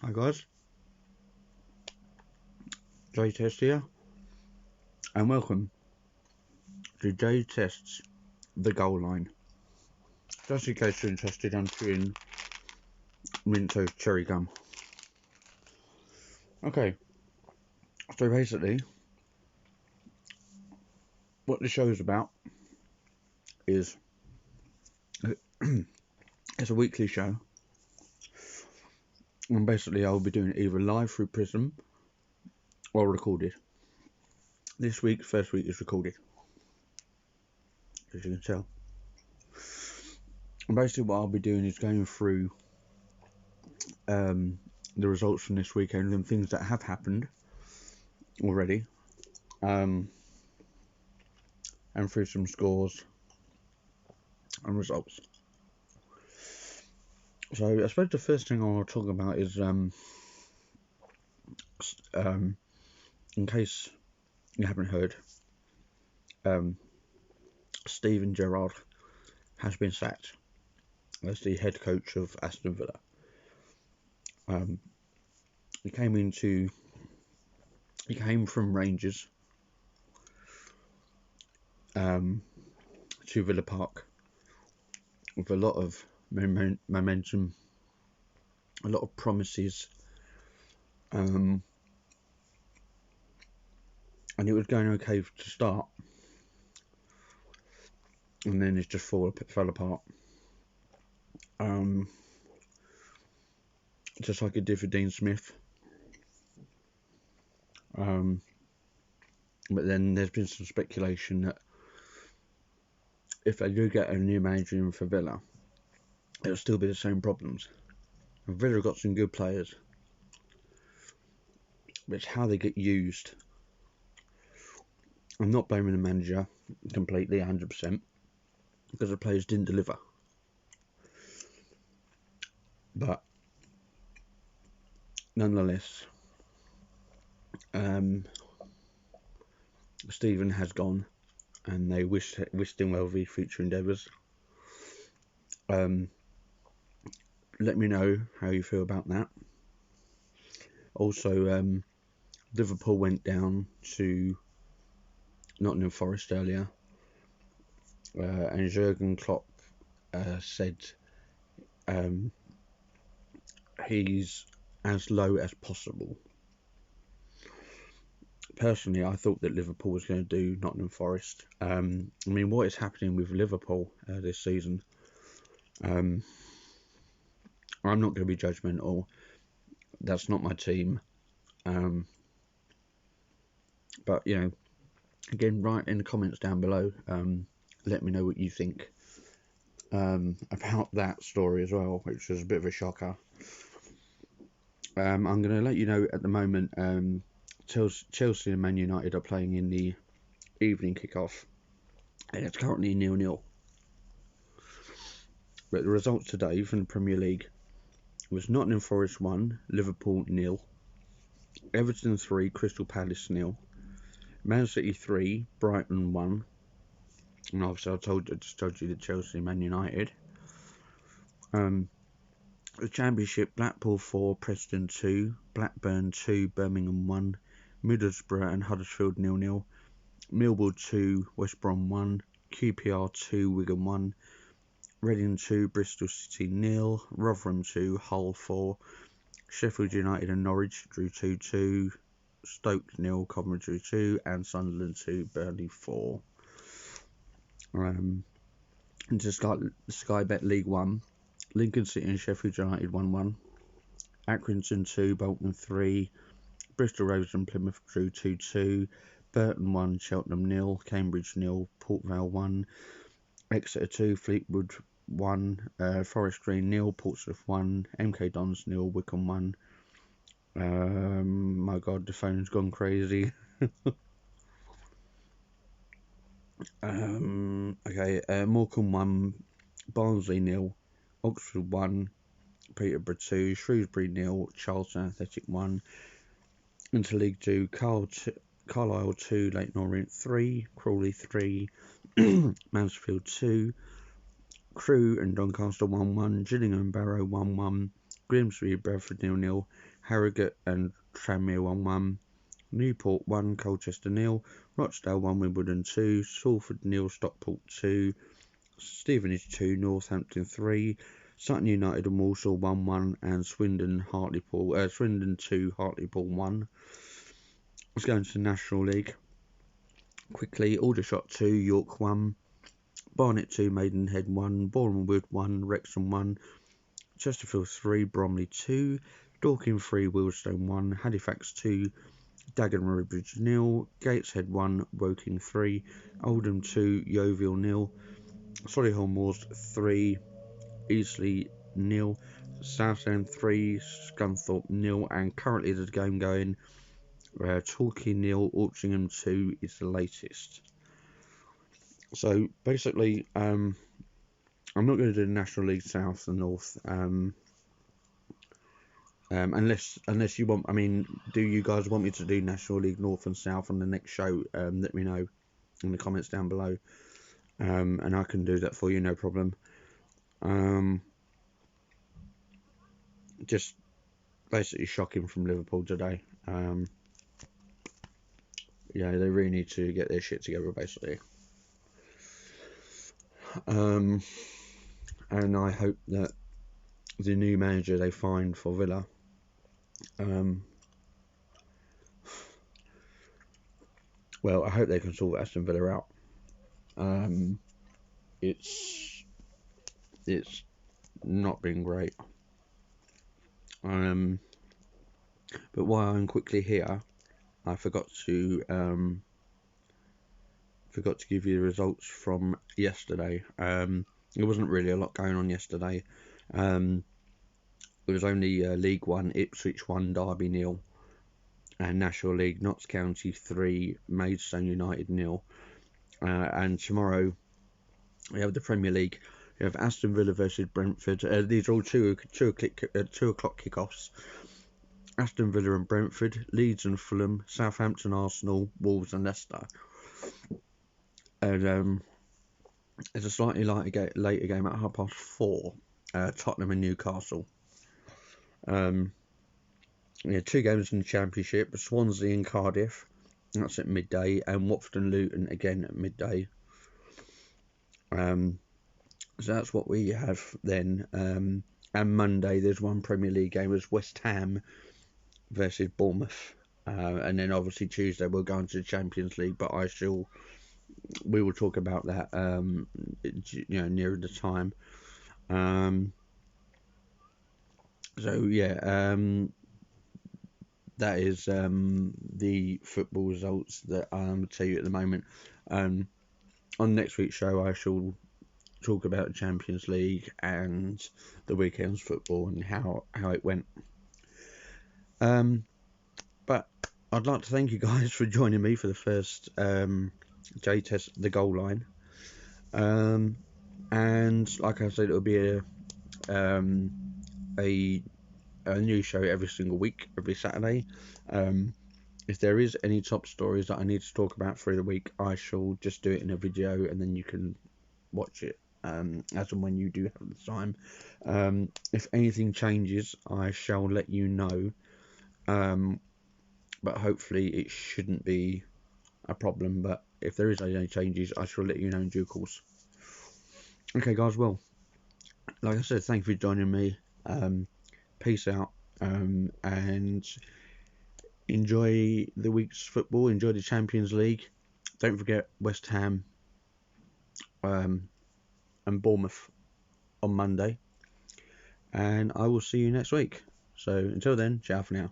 Hi guys, J Test here, and welcome to J Test's The Goal Line. Just in case you're interested, I'm chewing Mentos cherry gum. Okay, so basically, what the show's about is it's a weekly show, and basically I'll be doing it either live through Prism or recorded. This week's first week is recorded, as you can tell. And basically, what I'll be doing is going through the results from this weekend and things that have happened already, and through some scores and results. So I suppose the first thing I want to talk about is, in case you haven't heard, Steven Gerrard has been sacked as the head coach of Aston Villa. He came from Rangers to Villa Park with a lot of momentum, a lot of promises, and it was going okay to start, and then it just fell apart. Just like it did for Dean Smith. But then there's been some speculation that if they do get a new manager in for Villa, it'll still be the same problems. And Villa have got some good players, but it's how they get used. I'm not blaming the manager completely, 100%, because the players didn't deliver. But nonetheless, Steven has gone, and they wished him well with his future endeavours. Let me know how you feel about that. Also, Liverpool went down to Nottingham Forest earlier, and Jurgen Klopp said he's as low as possible. Personally, I thought that Liverpool was going to do Nottingham Forest. I mean, what is happening with Liverpool this season? I'm not going to be judgmental. That's not my team. But, you know, again, write in the comments down below. Let me know what you think about that story as well, which was a bit of a shocker. I'm going to let you know at the moment, Chelsea and Man United are playing in the evening kickoff, and it's currently 0-0. But the results today from the Premier League was Nottingham Forest 1, Liverpool 0, Everton 3, Crystal Palace 0, Man City 3, Brighton 1, and obviously I just told you the Chelsea and Man United. The Championship, Blackpool 4, Preston 2, Blackburn 2, Birmingham 1, Middlesbrough and Huddersfield 0-0, Millwall 2, West Brom 1, QPR 2, Wigan 1, Reading 2, Bristol City 0, Rotherham 2, Hull 4, Sheffield United and Norwich drew 2-2, Stoke 0, Coventry 2, and Sunderland 2, Burnley 4. Into Sky Bet League 1, Lincoln City and Sheffield United 1-1, Accrington 2, Bolton 3, Bristol Rovers and Plymouth drew 2-2, Burton 1, Cheltenham 0, Cambridge 0, Port Vale 1, Exeter 2, Fleetwood 1, Forest Green 0, Portsmouth 1, MK Dons 0, Wycombe 1. My God, the phone's gone crazy. Morecambe 1, Barnsley 0, Oxford 1, Peterborough 2, Shrewsbury 0, Charlton Athletic 1. Into League 2, Carlisle 2, Leyton Orient 3, Crawley 3, Mansfield 2, Crewe and Doncaster 1-1, Gillingham and Barrow 1-1, Grimsby, Bradford 0-0, Harrogate and Tranmere 1-1, Newport 1, Colchester 0, Rochdale 1, Wimbledon 2, Salford 0, Stockport 2, Stevenage 2, Northampton 3, Sutton United and Walsall 1-1, and Swindon 2, Hartlepool 1. Let's go into the National League quickly. Aldershot 2, York 1, Barnet 2, Maidenhead 1, Boreham Wood 1, Wrexham 1, Chesterfield 3, Bromley 2, Dorking 3, Wealdstone 1, Halifax 2, Dagenham Bridge 0, Gateshead 1, Woking 3, Oldham 2, Yeovil 0, Solihull Moors 3, Eastleigh 0, Southend 3, Scunthorpe 0, and currently there's a game going. Torquay 0, Altrincham 2 is the latest. So basically, I'm not going to do the National League South and North, unless you want. I mean, do you guys want me to do National League North and South on the next show? Let me know in the comments down below, and I can do that for you, no problem. Just basically shocking from Liverpool today. Yeah, they really need to get their shit together, basically. And I hope that the new manager they find for Villa, well, I hope they can sort Aston Villa out. It's not been great. But while I'm quickly here, I forgot to give you the results from yesterday. There wasn't really a lot going on yesterday. It was only League One, Ipswich 1, Derby 0, and National League, Notts County 3, Maidstone United 0. And tomorrow we have the Premier League. We have Aston Villa versus Brentford. These are all 2 o'clock kickoffs. Aston Villa and Brentford, Leeds and Fulham, Southampton, Arsenal, Wolves and Leicester. And there's a slightly later game at 4:30, Tottenham and Newcastle. Yeah, 2 games in the Championship, Swansea and Cardiff, that's at midday, and Watford and Luton again at midday. So that's what we have then. And Monday there's one Premier League game, it's West Ham versus Bournemouth. And then obviously Tuesday we'll go into the Champions League, but we will talk about that nearer the time. So yeah, that is the football results that I'm tell you at the moment. On next week's show I shall talk about the Champions League and the weekend's football and how it went. But I'd like to thank you guys for joining me for the first J-Test the goal line. And like I said, it'll be a new show every single week, every Saturday. If there is any top stories that I need to talk about through the week, I shall just do it in a video and then you can watch it as and when you do have the time. If anything changes, I shall let you know. But hopefully it shouldn't be a problem. But if there is any changes, I shall let you know in due course. Okay, guys. Well, like I said, thank you for joining me. Peace out, and enjoy the week's football. Enjoy the Champions League. Don't forget West Ham and Bournemouth on Monday. And I will see you next week. So until then, ciao for now.